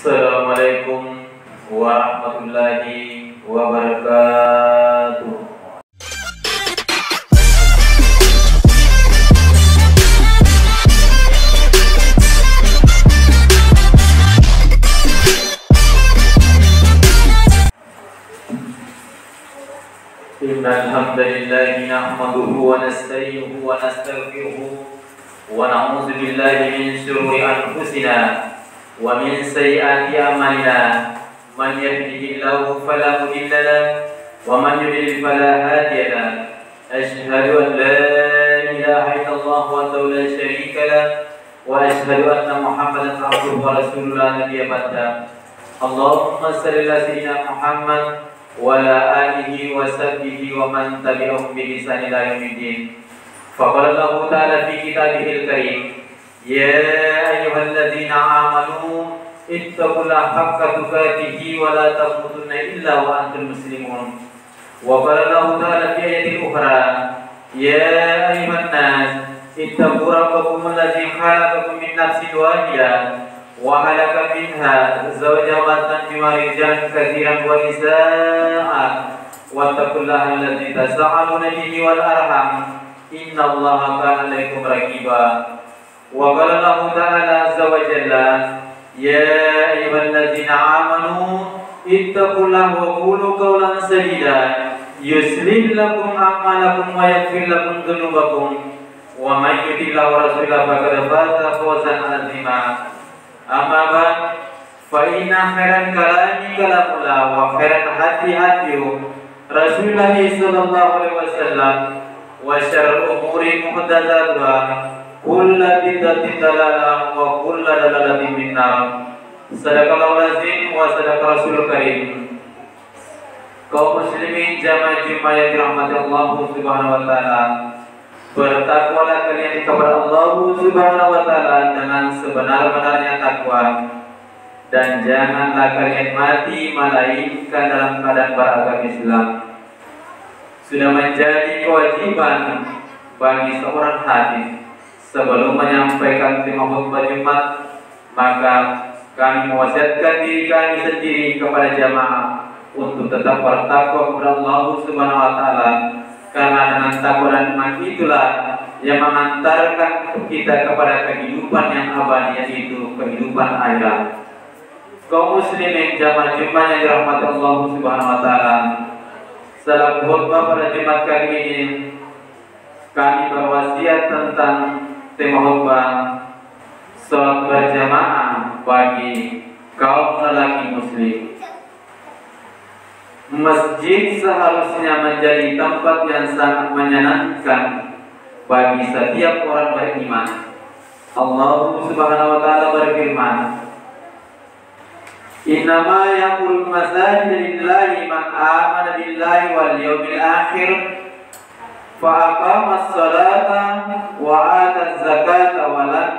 Assalamualaikum warahmatullahi wabarakatuh. Innal hamdalillah nahmaduhu wa nasta'inuhu wa nastaghfiruhu wa na'udzu billahi min shururi anfusina wa min sayyiati a'malina. Man yahdihillahu fala mudilla lahu wa man yudlil fala hadiya lahu. Asyhadu an la ilaha illallah wahdahu la syarika lahu wa asyhadu anna Muhammadan abduhu wa rasuluhu la nabiyya ba'dahu. Allahumma shalli ala sayyidina Muhammad wa ala alihi wa sahbihi wa man tabi'ahum bi ihsan ila yaumiddin. Faqala Allah ta'ala fi kitabihil karim, ya ayyuhalladzina amanu ittaqullaha haqqa tuqatih wa la tamutunna illa wa antum muslimun. Wa qala Allah ta'ala fi ayatin ukhra, ya ayyuhan nas ittaqu rabbakum alladzi khalaqakum min nafsin wahidah wa khalaqa minha zawjaha wa tanjima rijalan katsiran wa nisaa'a wattaqullaha alladzi tasaaluna bihi wal arham innallaha kana 'alaikum raqiba. Wa qala Allah ta'ala azza wa jalla, ya ayyuhalladzina amanu ittaqullaha wa qulu qawlan sadida yuslih lakum a'malakum wa yaghfir lakum dhunubakum wa may yuti'illah wa rasulahu faqad faza fawzan 'azima. Amma ba'd, fa inna khairan kalami kalamullah wa khairan hadi Rasulullah sallallahu alaihi wasallam wa syarrul umuri muhdatsatuha kullu bid'atin dalalah wa kullu dalalatin finnar. Sadaqallahul azim wa sadaqa rasulul karim. Kaum muslimin jamaah Jumat yang dirahmati Allah Subhanahu wa taala, bertakwalah kalian kepada Allah Subhanahu wa taala dengan sebenar-benarnya takwa, dan janganlah kalian mati melainkan dalam keadaan beragama Islam. Sudah menjadi kewajiban bagi seorang hadis sebelum menyampaikan tema khutbah Jumat, maka kami mewasiatkan diri kami sendiri kepada jamaah untuk tetap bertakwa kepada Allah Subhanahu wa taala, karena dengan takwa dan iman itulah yang mengantarkan kita kepada kehidupan yang abadi, yaitu kehidupan akhirat. Kaum muslimin jamaah Jumat yang dirahmati Allah Subhanahu wa taala, salam khutbah pada Jumat kali ini kami berwasiat tentang tema khutbah salat berjamaah bagi kaum lelaki muslim. Masjid seharusnya menjadi tempat yang sangat menyenangkan bagi setiap orang beriman. Allah Subhanahu wa taala berfirman, innama yaqul masajid lillahi man amana billahi wal yawmil akhir fa aqama as-salata wa ata az-zakata wa lam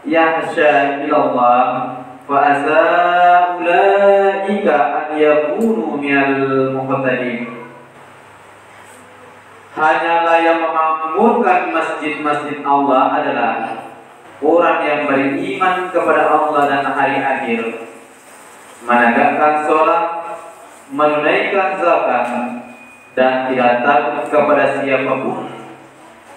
yahsha ila Allah fa asa ulaika an yakunu minal muhtadin. Hanyalah yang memakmurkan masjid-masjid Allah adalah orang yang beriman kepada Allah dan hari akhir, menegakkan sholat, menunaikan zakat, dan tidak takut kepada siapapun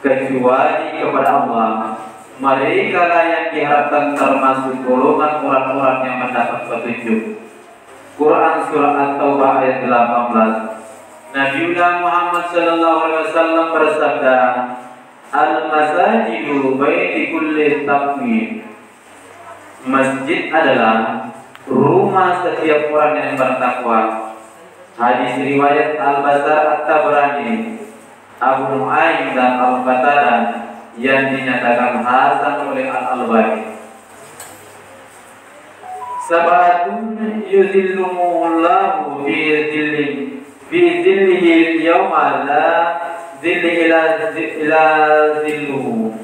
kecuali kepada Allah. Mereka lah yang diharapkan termasuk golongan orang-orang yang mendapat petunjuk. Quran surah At-Taubah ayat 18. Nabi Muhammad sallallahu alaihi wasallam bersabda, al-masajidu baiti kulli taqwi. Masjid adalah rumah setiap orang yang bertakwa. Hadis riwayat Al-Bazar At-Tabrani, Abu Nu'aim dan Al-Qatadah, yang dinyatakan hasan oleh Al-Albani. Sabatun yuzillumullahu fi zillihi yawma la zilla ila zilluhu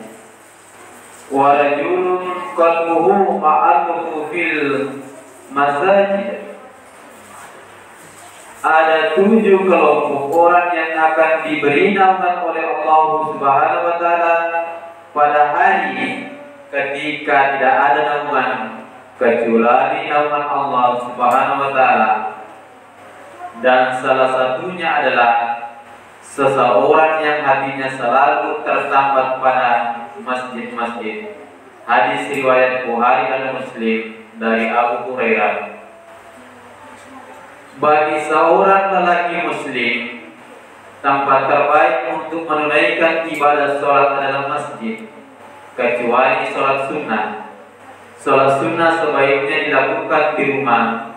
wa rajulun qalbuhu ma'aluhu fil masajid. Ada 7 kelompok orang yang akan diberi naungan oleh Allah Subhanahu wa taala pada hari ketika tidak ada naungan kecuali naungan Allah Subhanahu wa Ta'ala, dan salah satunya adalah seseorang yang hatinya selalu tertambat pada masjid-masjid. Hadis riwayat Bukhari dan Muslim dari Abu Hurairah. Bagi seorang lelaki muslim, tempat terbaik untuk menunaikan ibadah sholat adalah masjid, kecuali sholat sunnah. Sholat sunnah sebaiknya dilakukan di rumah.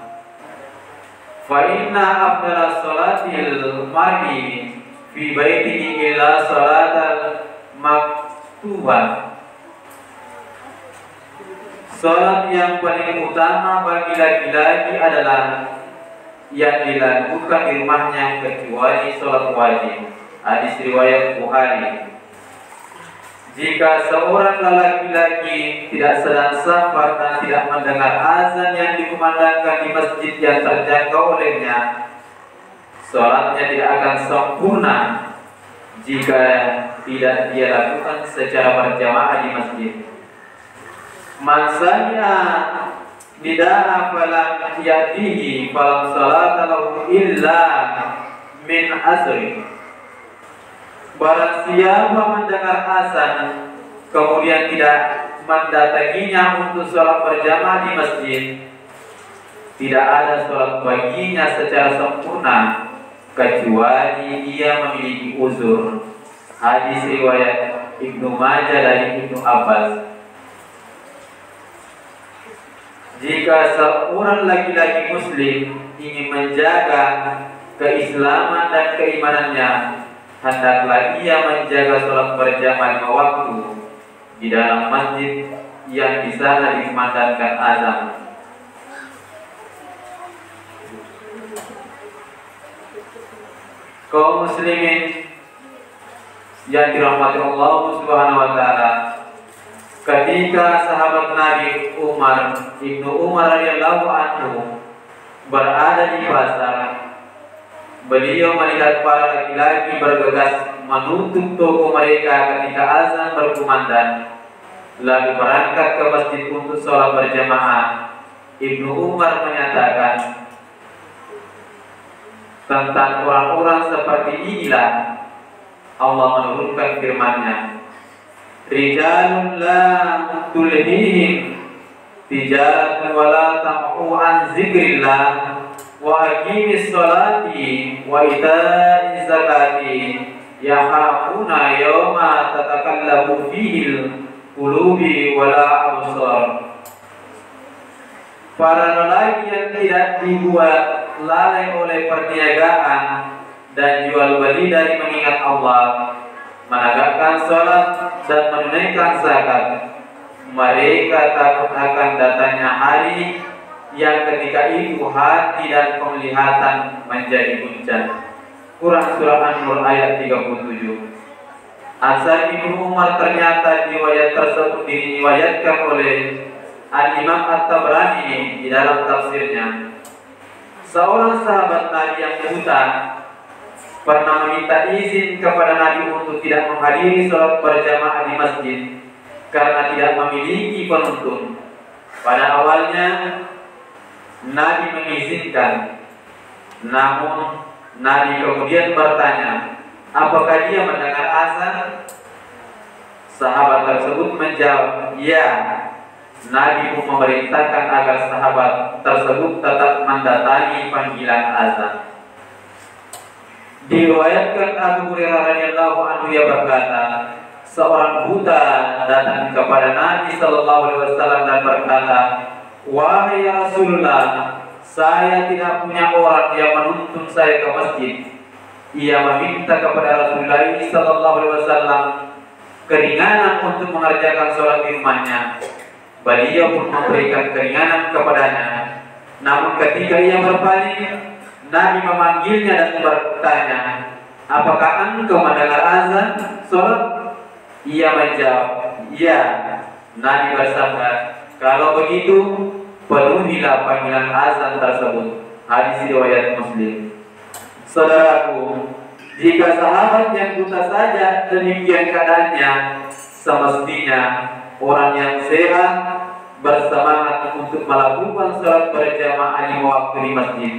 Fa inna afdala sholatil mar'i fi baitihi illa sholatal maktubah. Sholat yang paling utama bagi laki-laki adalah yang dilakukan di rumahnya kecuali sholat wajib. Hadis riwayat Bukhari. Jika seorang laki-laki tidak sedang safar dan tidak mendengar azan yang dikumandangkan di masjid yang terjangkau olehnya, sholatnya tidak akan sempurna jika tidak dia lakukan secara berjamaah di masjid. Man sami'a nida'a falam ya'tihi falam sholata lahu illa min asri. Barang siapa mendengar azan kemudian tidak mendatanginya untuk sholat berjamaah di masjid, tidak ada sholat baginya secara sempurna kecuali ia memiliki uzur. Hadis riwayat Ibnu Majah dari Ibnu Abbas. Jika seorang laki-laki muslim ingin menjaga keislaman dan keimanannya, hendaklah ia menjaga sholat berjamaah 5 waktu di dalam masjid yang di sana dikumandangkan azan. Kaum muslimin yang dirahmati Allah Subhanahu wa Ta'ala, ketika sahabat Nabi Ibnu Umar radhiyallahu anhu berada di pasar, beliau melihat para laki-laki bergegas menutup toko mereka ketika azan berkumandang, lalu berangkat ke masjid untuk sholat berjamaah. Ibnu Umar menyatakan tentang orang-orang seperti inilah Allah menurunkan firman-Nya, Rijalun la tulhihim tijaratun wa la tam'u an zikrillah wa aqimis sholati wa ita'iz zakati yakhafuna yawma tatakallabu fihil qulubi wa la absar. Para lelaki yang tidak dibuat lalai oleh perniagaan dan jual beli dari mengingat Allah, menegakkan sholat dan menunaikan zakat, mereka takut akan datangnya hari yang ketika itu hati dan penglihatan menjadi guncan. Quran surah An-Nur ayat 37. Asal Ibnu Umar ternyata riwayat tersebut diriwayatkan oleh Al-Imam At-Tabrani di dalam tafsirnya. Seorang sahabat Nabi yang buta pernah meminta izin kepada Nabi untuk tidak menghadiri sholat berjamaah di masjid karena tidak memiliki penuntun. Pada awalnya Nabi mengizinkan, namun Nabi kemudian bertanya, apakah dia mendengar azan? Sahabat tersebut menjawab, ya. Nabi pun memerintahkan agar sahabat tersebut tetap mendatangi panggilan azan. Diriwayatkan Abu Hurairah radhiyallahu anhu ia berkata, seorang buta datang kepada Nabi sallallahu alaihi wasallam dan berkata, wahai Rasulullah, saya tidak punya orang yang menuntun saya ke masjid. Ia meminta kepada Rasulullah sallallahu alaihi wasallam keringanan untuk mengerjakan sholat di rumahnya. Beliau pun memberikan keringanan kepadanya. Namun ketika ia berpaling, Nabi memanggilnya dan bertanya, apakah engkau mendengar azan sholat? Ia menjawab, ya. Nabi bersabda, kalau begitu penuhilah panggilan azan tersebut. Hadis riwayat Muslim. Saudaraku, jika sahabat yang buta saja demikian keadaannya, semestinya orang yang sehat bersemangat untuk melakukan sholat berjamaah di waktu di masjid.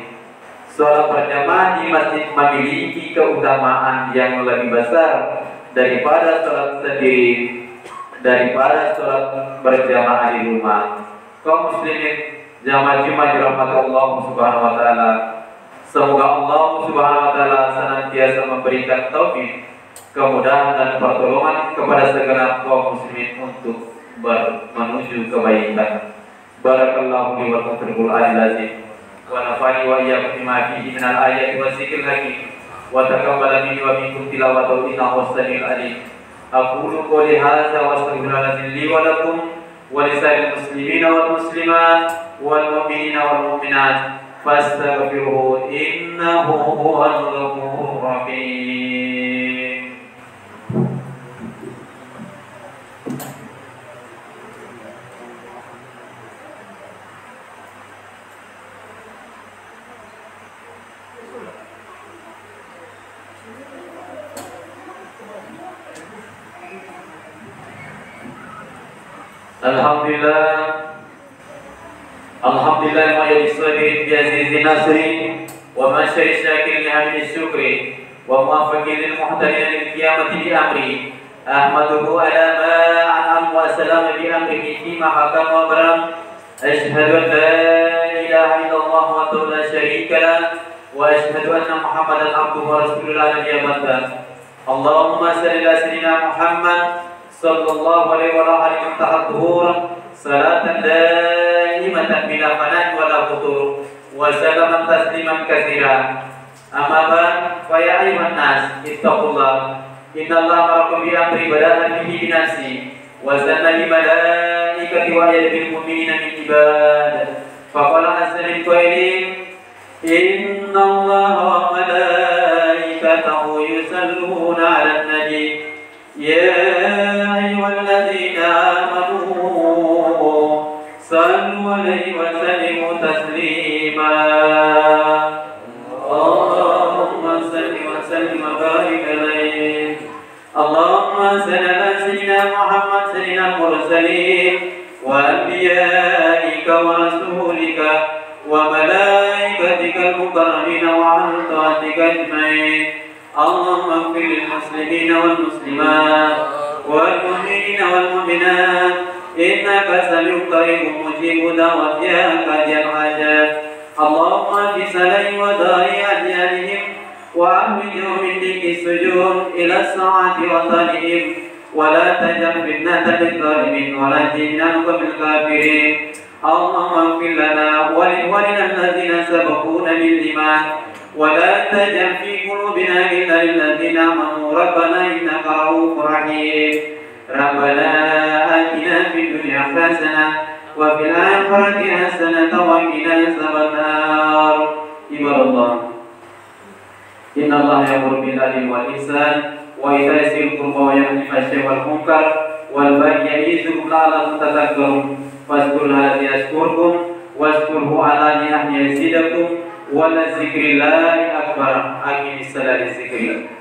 Sholat berjamaah di masjid memiliki keutamaan yang lebih besar daripada sholat sendiri, daripada sholat berjamaah di rumah. Kaum muslimin jamaah Jumat dirahmati Allah Subhanahu wa taala. Semoga Allah Subhanahu wa taala senantiasa memberikan taufik, kemudahan dan pertolongan kepada segenap kaum muslimin untuk menuju kebaikan. Barakallahu li wa lakum fil Qur'anil azim wa nafa'ani wa iyyakum bima fihi minal ayati wa dzikril hakim wa taqabbal minni wa minkum tilawatahu innahu was-sami'ul alim. Aqulu qouli hadza wa astaghfirullaha li wa lakum wa lisa'il muslimina wal muslimat wal mu'minina wal mu'minat fastaghfiruhu innahu huwal ghafurur rahim. Alhamdulillah ma yusabbihu bi azizi nasri wa ma syari syakir li hamdi syukri wa muwaffiqin lil muhtadin lil qiyamati bi amri ahmaduhu ala ma an'am wa salama bi amrihi fi ma hakam wa baram ashhadu an la ilaha illallah wa la syarika lah wa ashhadu anna muhammadan abduhu wa rasuluhu la nabiyya ba'da. Allahumma salli ala sayyidina Muhammad sallallahu alaihi wa alihi wa sallam salatan daimatan bila fanat wala futur wa salaman tasliman katsiran. Amma ba'd, fa ya ayyuhan nas ittaqullah innallaha amarakum bi amri bada'a bihi bi nafsi wa zanna bi malaikati wa ayyada bil mu'minina min ibad fa qala azza min qailin innallaha wa malaikatahu yusalluna 'alan nabi ya ayyuhalladzina amanu sallu alaihi wa sallimu taslima. Allahumma salli wa sallim wa barik alaihi. Allahumma salli ala sayyidina Muhammad sayyidina mursalin wa anbiya'ika wa rasulika wa malaikatika al-mukarramin wa ala ta'atika ajma'in. Allahumma ighfir lil muslimina wal muslimat wal mu'minina wal mu'minat innaka sami'un qaribun mujibud da'wat ya qadiyal hajat. Allahumma fi salai wa da'i adyanihim wa ahwijhum min diki sujud ila sa'ati wa talihim wa la tajam fitnatan lil zalimin wa la jinnan bil kafirin. Allahumma ighfir lana wa li walidina alladzina sabaquna bil iman ولا تجعل في قلوبنا إلا للذين آمنوا ربنا إنك رؤوف رحيم. ربنا آتنا في الدنيا حسنة وفي الآخرة حسنة وقنا عذاب النار. عباد الله إن الله يأمر بالعدل والإحسان وإيتاء ذي القربى وينهى عن الفحشاء والمنكر والبغي يعظكم لعلكم تذكرون. فاذكروا الله يذكركم واذكروه على نعمه يزدكم ولذكر الله أكبر. أقم الصلاة لذكر الله.